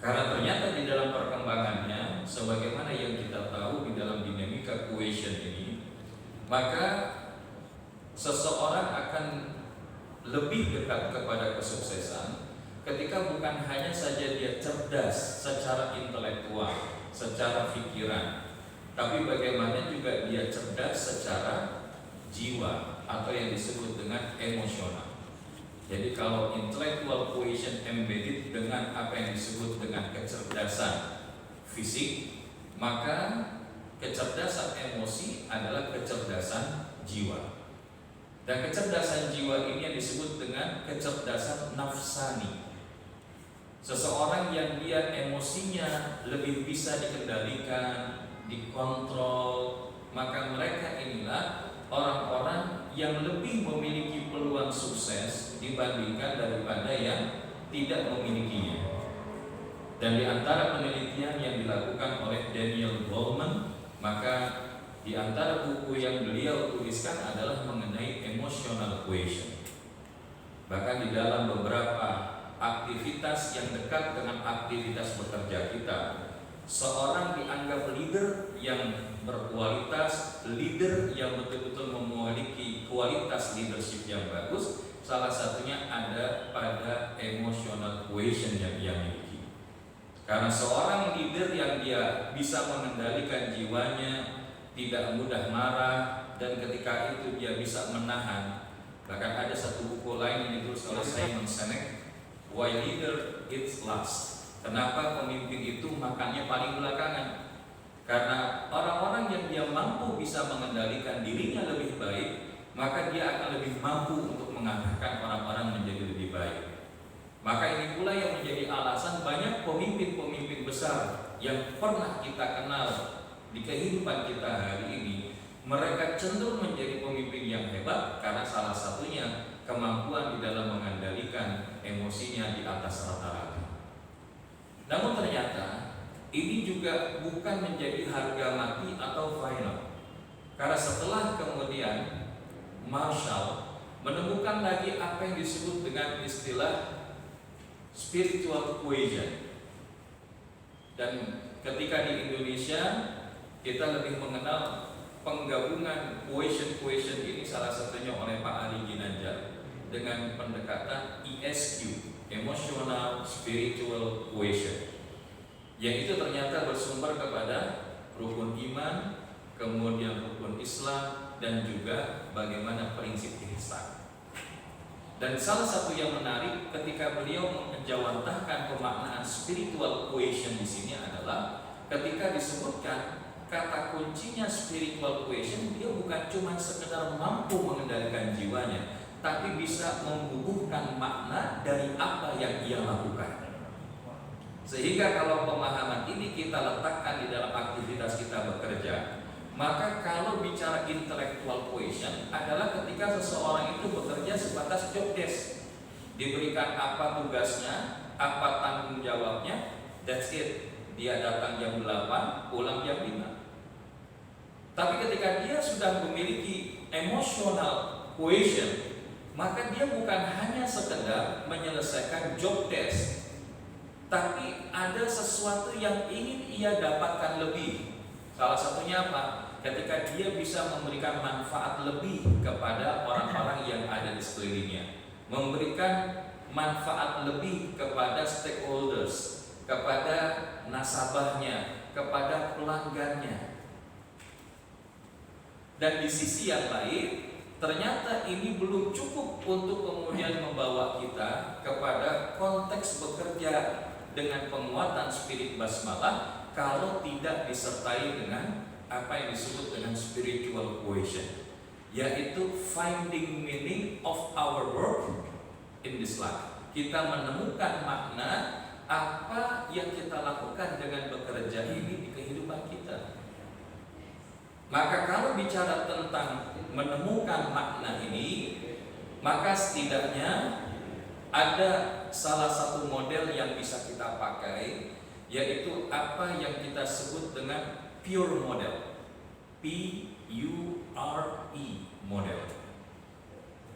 Karena ternyata di dalam perkembangannya, sebagaimana yang kita tahu di dalam dinamika quotient ini, maka seseorang akan lebih dekat kepada kesuksesan ketika bukan hanya saja dia cerdas secara intelektual, secara pikiran, tapi bagaimana juga dia cerdas secara jiwa atau yang disebut dengan emosional. Jadi kalau intellectual quotient embedded dengan apa yang disebut dengan kecerdasan fisik, maka kecerdasan emosi adalah kecerdasan jiwa. Dan kecerdasan jiwa ini yang disebut dengan kecerdasan nafsani. Seseorang yang dia emosinya lebih bisa dikendalikan, dikontrol, maka mereka inilah orang-orang yang lebih memiliki peluang sukses dibandingkan daripada yang tidak memilikinya. Dan di antara penelitian yang dilakukan oleh Daniel Goleman, maka di antara buku yang beliau tuliskan adalah mengenai emotional quotient. Bahkan di dalam beberapa aktivitas yang dekat dengan aktivitas bekerja kita, seorang dianggap leader yang berkualitas, leader yang betul-betul memiliki kualitas leadership yang bagus, salah satunya ada pada emotional quotient yang ia miliki. Karena seorang leader yang dia bisa mengendalikan jiwanya, tidak mudah marah, dan ketika itu dia bisa menahan. Bahkan ada satu buku lain yang ditulis oleh Simon Sinek, Why Leader Eats Last. Kenapa pemimpin itu makannya paling belakangan? Karena orang-orang yang dia mampu bisa mengendalikan dirinya lebih baik, maka dia akan lebih mampu untuk mengarahkan orang-orang menjadi lebih baik. Maka ini pula yang menjadi alasan banyak pemimpin-pemimpin besar yang pernah kita kenal di kehidupan kita hari ini, mereka cenderung menjadi pemimpin yang hebat karena salah satunya kemampuan di dalam mengendalikan emosinya di atas rata-rata. Namun ternyata ini juga bukan menjadi harga mati atau final. Karena setelah kemudian Marshall menemukan lagi apa yang disebut dengan istilah spiritual quotient. Dan ketika di Indonesia kita lebih mengenal penggabungan quotient ini salah satunya oleh Pak Ali Ginanjar dengan pendekatan ESQ, Emotional Spiritual Quotient, yang itu ternyata bersumber kepada rukun iman, kemudian rukun Islam, dan juga bagaimana prinsip ihsan. Dan salah satu yang menarik ketika beliau menjawantahkan pemaknaan spiritual quotient di sini adalah ketika disebutkan kata kuncinya spiritual quotient, dia bukan cuma sekedar mampu mengendalikan jiwanya, tapi bisa membubuhkan makna dari apa yang ia lakukan. Sehingga kalau pemahaman ini kita letakkan di dalam aktivitas kita bekerja, maka kalau bicara intellectual quotient adalah ketika seseorang itu bekerja sebatas job desk, diberikan apa tugasnya, apa tanggung jawabnya, that's it. Dia datang jam 8, pulang jam 5. Tapi ketika dia sudah memiliki emotional quotient, maka dia bukan hanya sekedar menyelesaikan job desk, tapi ada sesuatu yang ingin ia dapatkan lebih. Salah satunya apa? Ketika dia bisa memberikan manfaat lebih kepada orang-orang yang ada di sekelilingnya, memberikan manfaat lebih kepada stakeholders, kepada nasabahnya, kepada pelanggannya. Dan di sisi yang lain, ternyata ini belum cukup untuk kemudian membawa kita kepada konteks bekerja dengan penguatan spirit basmalah kalau tidak disertai dengan apa yang disebut dengan spiritual quotient, yaitu finding meaning of our work in this life. Kita menemukan makna apa yang kita lakukan dengan bekerja ini di kehidupan kita. Maka kalau bicara tentang menemukan makna ini, maka setidaknya ada salah satu model yang bisa kita pakai, yaitu apa yang kita sebut dengan pure model, PURE model.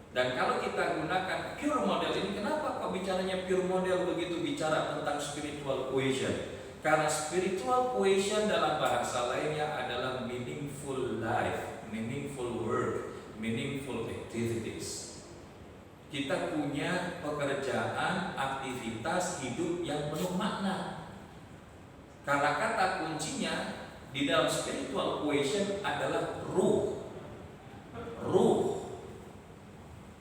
Dan kalau kita gunakan pure model ini, kenapa kok bicaranya pure model begitu bicara tentang spiritual quotient? Karena spiritual quotient dalam bahasa lainnya adalah meaningful life, meaningful work, meaningful activities. Kita punya pekerjaan, aktivitas hidup yang penuh makna. Karena kata kuncinya di dalam spiritual quotient adalah ruh.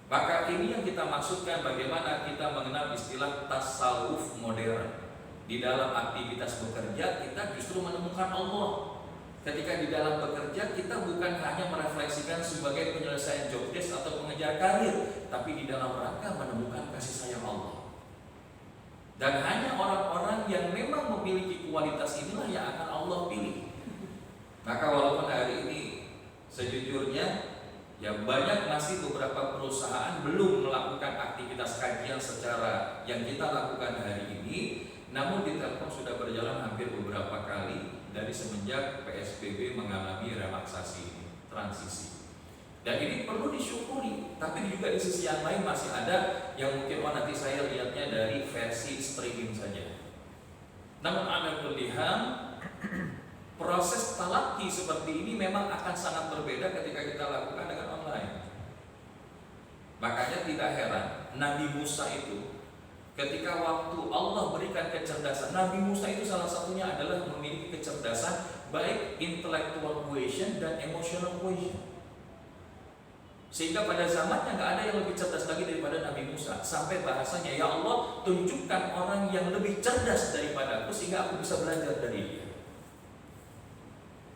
Maka ini yang kita maksudkan bagaimana kita mengenal istilah tasawuf modern. Di dalam aktivitas bekerja kita justru menemukan Allah. Ketika di dalam bekerja kita bukan hanya merefleksikan sebagai penyelesaian job desk atau pengejar karir, tapi di dalam rangka menemukan kasih sayang Allah. Dan hanya orang-orang yang memang memiliki kualitas inilah yang akan Allah pilih. Maka walaupun hari ini sejujurnya banyak masih beberapa perusahaan belum melakukan aktivitas kajian secara yang kita lakukan hari ini, namun di Telkom sudah berjalan hampir beberapa kali dari semenjak PSBB mengalami relaksasi transisi. Dan ini perlu disyukuri, tapi juga di sisi yang lain masih ada yang mungkin nanti saya lihatnya dari versi streaming saja. Namun ala kulli hal, proses talaqi seperti ini memang akan sangat berbeda ketika kita lakukan dengan online. Makanya tidak heran Nabi Musa itu ketika waktu Allah berikan kecerdasan, Nabi Musa itu salah satunya adalah memiliki kecerdasan baik intellectual quotient dan emotional quotient. Sehingga pada zamannya nggak ada yang lebih cerdas lagi daripada Nabi Musa. Sampai bahasanya, ya Allah tunjukkan orang yang lebih cerdas daripadaku sehingga aku bisa belajar dari dia.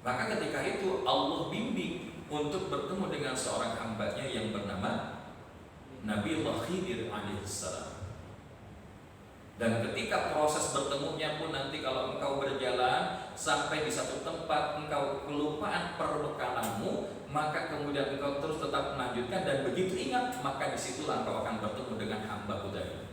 Maka ketika itu Allah bimbing untuk bertemu dengan seorang hambanya yang bernama Nabi Allah Khidir alaihissalam. Dan ketika proses bertemunya pun nanti kalau engkau berjalan sampai di satu tempat engkau kelupaan perbekalanmu, maka kemudian engkau terus tetap melanjutkan dan begitu ingat, maka disitulah engkau akan bertemu dengan hamba-Ku tadi.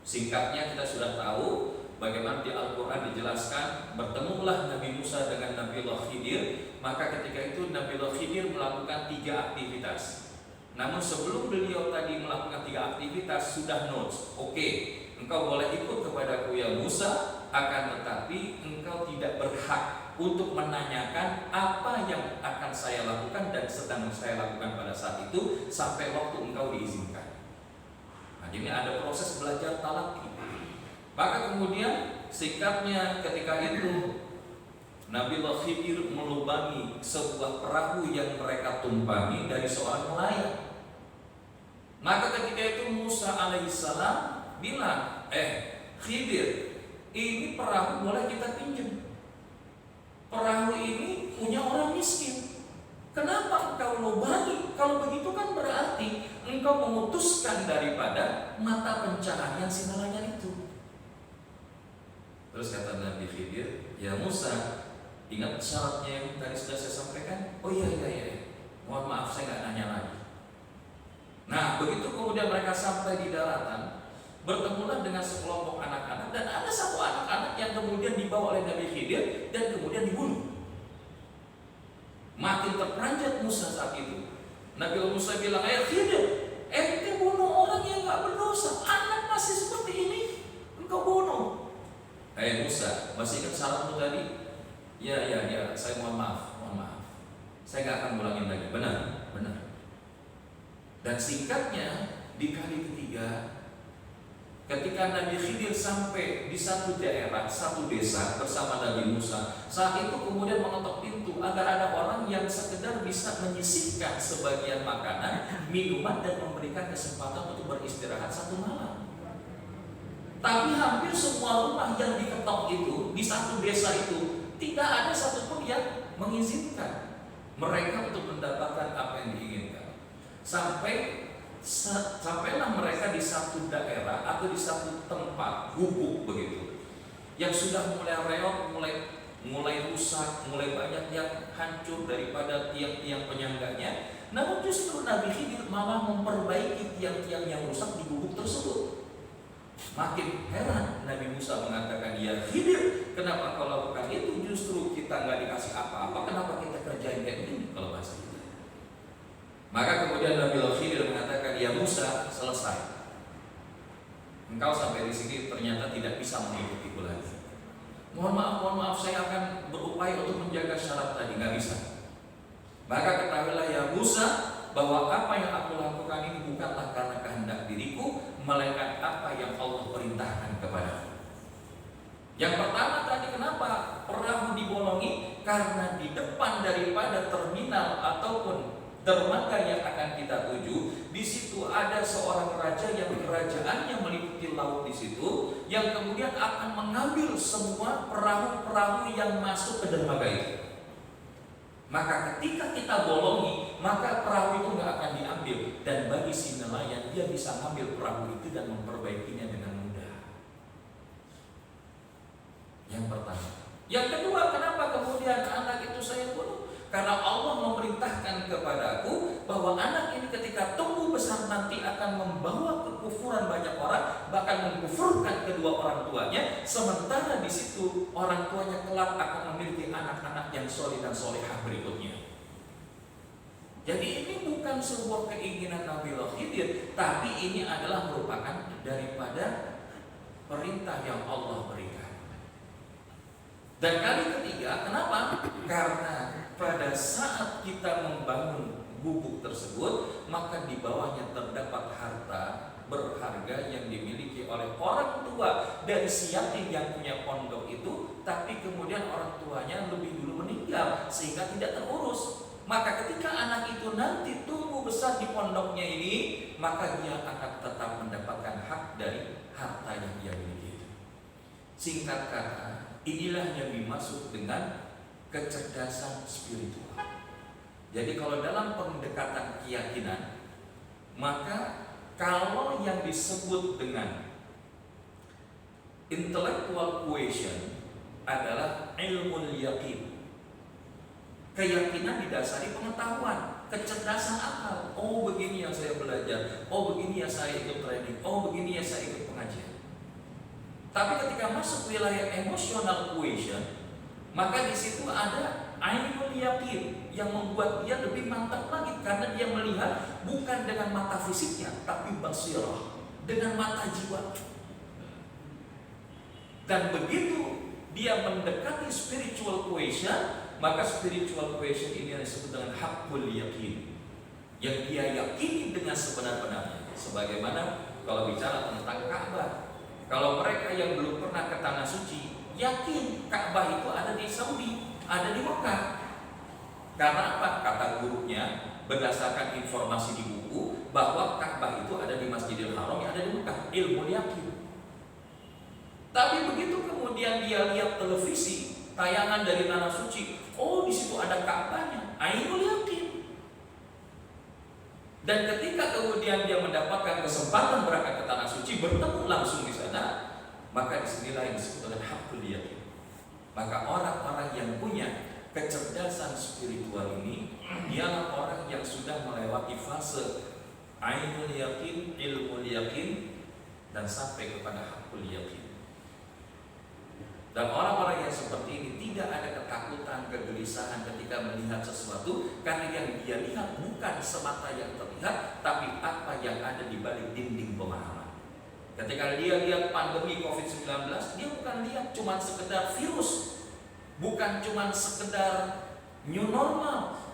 Singkatnya kita sudah tahu bagaimana di Al-Quran dijelaskan bertemulah Nabi Musa dengan Nabi Allah Khidir. Maka ketika itu Nabi Allah Khidir melakukan 3 aktivitas. Namun sebelum beliau tadi melakukan 3 aktivitas sudah notes. Oke, engkau boleh ikut kepadaku ya Musa, akan tetapi engkau tidak berhak untuk menanyakan apa yang akan saya lakukan dan sedang saya lakukan pada saat itu sampai waktu engkau diizinkan. Nah, jadi ada proses belajar talaqi. Maka kemudian sikapnya ketika itu Nabi Allah Khidir melubangi sebuah perahu yang mereka tumpangi dari seorang nelayan. Maka ketika itu Musa alaihissalam bilang, Khidir, ini perahu boleh kita pinjam. Perahu ini punya orang miskin. Kenapa engkau lubangi? Kalau begitu kan berarti engkau memutuskan daripada mata pencaharian si nelayan itu. Terus kata Nabi Khidir, ya Musa, ingat syaratnya yang tadi sudah saya sampaikan? Oh iya, mohon maaf saya nggak nanya lagi. Nah begitu kemudian mereka sampai di daratan, bertemulah dengan sekelompok anak-anak dan ada satu anak-anak yang kemudian dibawa oleh Nabi Khidir dan kemudian dibunuh. Makin terperanjat Musa saat itu. Nabi Musa bilang, Khidir, ente bunuh orang yang nggak berdosa, anak masih seperti ini, engkau bunuh. Musa, masih ingat syaratmu tadi? Ya, saya mohon maaf. Saya nggak akan ulangin lagi. Benar. Dan singkatnya di kali ketiga, ketika Nabi Khidir sampai di satu daerah, satu desa bersama Nabi Musa, saat itu kemudian mengetok pintu agar ada orang yang sekedar bisa menyisihkan sebagian makanan, minuman dan memberikan kesempatan untuk beristirahat satu malam. Tapi hampir semua rumah yang diketok itu di satu desa itu tidak ada satupun yang mengizinkan mereka untuk mendapatkan apa yang diinginkan. Sampailah mereka di satu daerah atau di satu tempat gubuk begitu, yang sudah mulai reot, mulai rusak, mulai banyak yang hancur daripada tiang-tiang penyangganya. Namun justru Nabi Khidir malah memperbaiki tiang-tiang yang rusak di gubuk tersebut. Makin heran Nabi Musa mengatakan, ya Khidir, kenapa kau lakukan itu? Justru kita nggak dikasih apa-apa, kenapa kita kerjain kayak begini? Kalau bahasa kita. Maka kemudian Nabi Khidir mengatakan, ya Musa, selesai. Engkau sampai di sini ternyata tidak bisa mengikutiku lagi. Mohon maaf, saya akan berupaya untuk menjaga syarat tadi, nggak bisa. Maka ketahuilah ya Musa, bahwa apa yang aku lakukan ini bukanlah karena kehendak diriku, melainkan apa yang Allah perintahkan kepadaku. Yang pertama tadi, kenapa perahu dibolongi? Karena di depan daripada terminal ataupun dermaga yang akan kita tuju, di situ ada seorang raja yang kerajaannya meliputi laut di situ, yang kemudian akan mengambil semua perahu-perahu yang masuk ke dermaga itu. Maka ketika kita bolongi, maka perahu itu nggak akan diambil, dan bagi si nelayan dia bisa mengambil perahu itu dan memperbaikinya dengan mudah. Yang pertama. Yang kedua, kenapa kemudian anak itu saya bunuh? Karena Allah memerintahkan kepadaku bahwa anak ini ketika tumbuh besar nanti akan membawa kekufuran banyak orang, bahkan mengkufurkan kedua orang tuanya. Sementara di situ orang tuanya kelak akan memiliki anak-anak yang soleh dan solehah berikutnya. Jadi ini bukan sebuah keinginan Nabiullah Khidir, tapi ini adalah merupakan daripada perintah yang Allah berikan. Dan kali ketiga, kenapa? Karena pada saat kita membangun gubuk tersebut, maka di bawahnya terdapat harta berharga yang dimiliki oleh orang tua dari si yatim yang punya pondok itu, tapi kemudian orang tuanya lebih dulu meninggal sehingga tidak terurus. Maka ketika anak itu nanti tumbuh besar di pondoknya ini, maka dia akan tetap mendapatkan hak dari harta yang dia miliki. Singkat kata, inilah yang dimaksud dengan kecerdasan spiritual. Jadi kalau dalam pendekatan keyakinan, maka kalau yang disebut dengan intellectual quotient adalah ilmu yakin. Keyakinan didasari pengetahuan, kecerdasan akal. Oh begini yang saya belajar, oh begini yang saya ikut training, oh begini yang saya ikut pengajian. Tapi ketika masuk wilayah emotional quotient, maka di situ ada ainul yakin yang membuat dia lebih mantap lagi, karena dia melihat bukan dengan mata fisiknya, tapi basirah, dengan mata jiwa. Dan begitu dia mendekati spiritual quotient, maka spiritual quotient ini disebut dengan hakul yakin, yang dia yakini dengan sebenar-benarnya. Sebagaimana kalau bicara tentang Ka'bah, kalau mereka yang belum pernah ke tanah suci yakin Ka'bah itu ada di Saudi, ada di Mekah. Karena apa? Kata gurunya berdasarkan informasi di buku bahwa Ka'bah itu ada di Masjidil Haram yang ada di Mekah. Ilmu yakin. Tapi begitu kemudian dia lihat televisi, tayangan dari tanah suci, oh di situ ada Ka'bahnya, ainul yakin. Dan ketika kemudian dia mendapatkan kesempatan berangkat ke tanah suci, bertemu langsung di sana, maka disinilah yang disebut dengan hakul yakin. Maka orang-orang yang punya kecerdasan spiritual ini, dialah orang yang sudah melewati fase ainul yakin, ilmu yakin, dan sampai kepada hakul yakin. Dan orang-orang yang seperti ini tidak ada ketakutan, kegelisahan ketika melihat sesuatu, karena yang dia lihat bukan semata yang terlihat, tapi apa yang ada di balik dinding pemahaman. Ketika dia lihat pandemi COVID-19, dia bukan lihat cuma sekedar virus, bukan cuma sekedar new normal,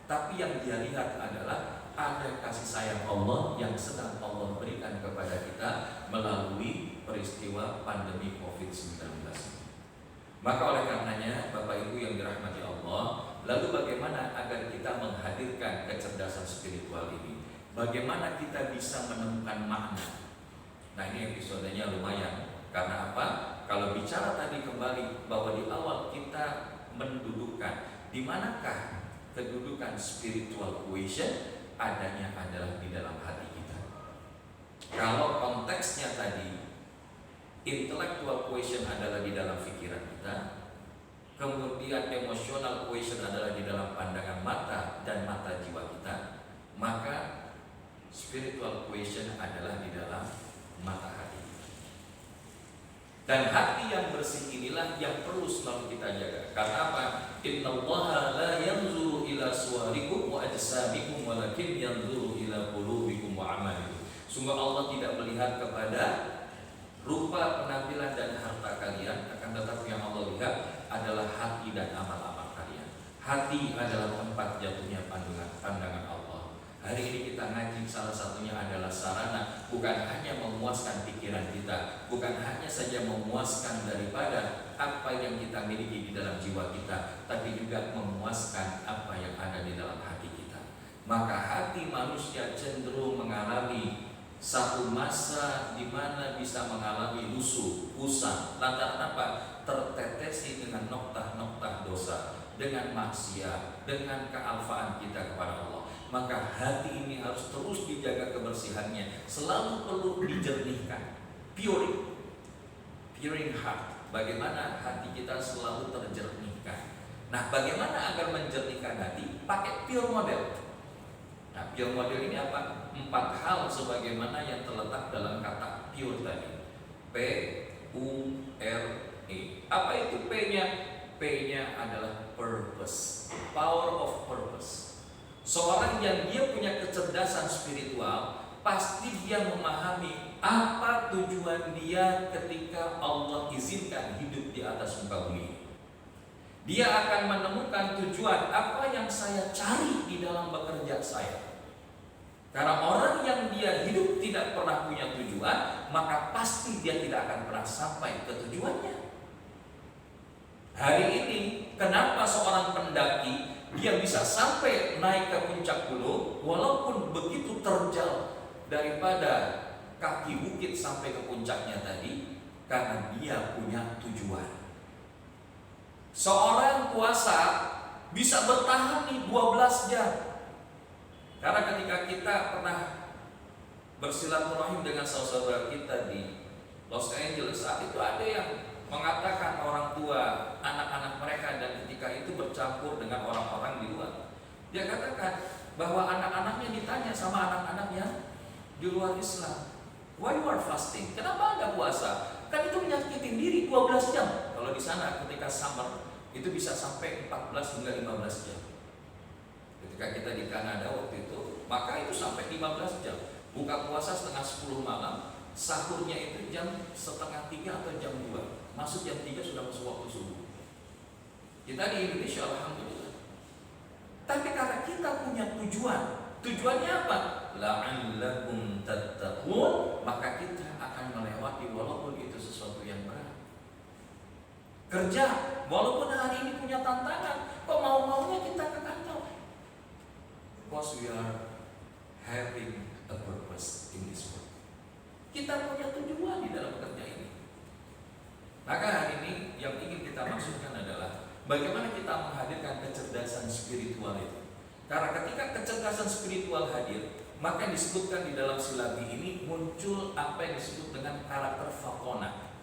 tapi yang dia lihat adalah ada kasih sayang Allah yang sedang Allah berikan kepada kita melalui peristiwa pandemi COVID-19. Maka oleh karenanya Bapak Ibu yang dirahmati Allah, lalu bagaimana agar kita menghadirkan kecerdasan spiritual ini? Bagaimana kita bisa menemukan makna? Nah ini episodenya lumayan. Karena apa? Kalau bicara tadi kembali bahwa di awal kita mendudukkan di manakah kedudukan spiritual quotient, adanya adalah di dalam hati kita. Kalau konteksnya tadi intellectual quotient adalah di dalam pikiran kita, kemudian emotional quotient adalah di dalam pandangan mata dan mata jiwa kita, maka spiritual quotient adalah di dalam mata hati. Dan hati yang bersih inilah yang perlu selalu kita jaga. Karena apa? Innallaha la yanzuru ila suwarikum wa ajsamikum walakin yanzuru ila baina qulubikum wa amalikum. Sungguh Allah tidak melihat kepada rupa, penampilan dan harta kalian, akan tetapi yang Allah lihat adalah hati dan amal-amal kalian. Hati adalah tempat jatuhnya pandangan Allah. Hari ini kita ngaji salah satunya adalah sarana bukan hanya memuaskan pikiran kita, bukan hanya saja memuaskan daripada apa yang kita miliki di dalam jiwa kita, tapi juga memuaskan apa yang ada di dalam hati kita. Maka hati manusia cenderung mengalami satu masa di mana bisa mengalami lusuh, usang. Lantaran apa? Tertetesi dengan noktah-noktah dosa, dengan maksiat, dengan kealfaan kita kepada Allah. Maka hati ini harus terus dijaga kebersihannya, selalu perlu dijernihkan. Puring heart. Bagaimana hati kita selalu terjernihkan. Nah, bagaimana agar menjernihkan hati? Pakai pure model. Nah, pure model ini apa? 4 hal sebagaimana yang terletak dalam kata pure tadi. P-U-R-E. Apa itu P-nya? P-nya adalah purpose. Power of purpose. Seorang yang dia punya kecerdasan spiritual, pasti dia memahami apa tujuan dia ketika Allah izinkan hidup di atas muka bumi. Dia akan menemukan tujuan apa yang saya cari di dalam bekerja saya. Karena orang yang dia hidup tidak pernah punya tujuan, maka pasti dia tidak akan pernah sampai ke tujuannya. Hari ini, kenapa seorang pendaki dia bisa sampai naik ke puncak gunung walaupun begitu terjal daripada kaki bukit sampai ke puncaknya tadi? Karena dia punya tujuan. Seorang puasa bisa bertahan nih 12 jam. Karena ketika kita pernah bersilaturahim dengan saudara kita di Los Angeles, saat itu ada yang mengatakan orang tua anak-anak mereka, dan ketika itu bercampur dengan orang-orang di luar, dia katakan bahwa anak-anaknya ditanya sama anak-anak yang di luar Islam, why you are fasting? Kenapa Anda puasa? Kan itu menyakitin diri 12 jam. Kalau di sana ketika summer itu bisa sampai 14 hingga 15 jam. Ketika kita di Kanada waktu itu, maka itu sampai 15 jam. Buka puasa setengah 10 malam, sahurnya itu jam setengah 3 atau jam 2. Masuk jam 3 sudah masuk waktu subuh. Kita di Indonesia alhamdulillah. Tapi karena kita punya tujuan. Tujuannya apa? La'allakum tattaqun, maka kita akan melewati walaupun itu sesuatu yang berat. Kerja, walaupun hari ini punya tantangan, kok mau-maunya kita ke kantor? Because we are having a purpose in this world. Kita punya tujuan di dalam bekerja ini. Maka hari ini yang ingin kita maksudkan adalah bagaimana kita menghadirkan kecerdasan spiritual itu. Karena ketika kecerdasan spiritual hadir, maka disebutkan di dalam silabi ini muncul apa yang disebut dengan karakter fakona.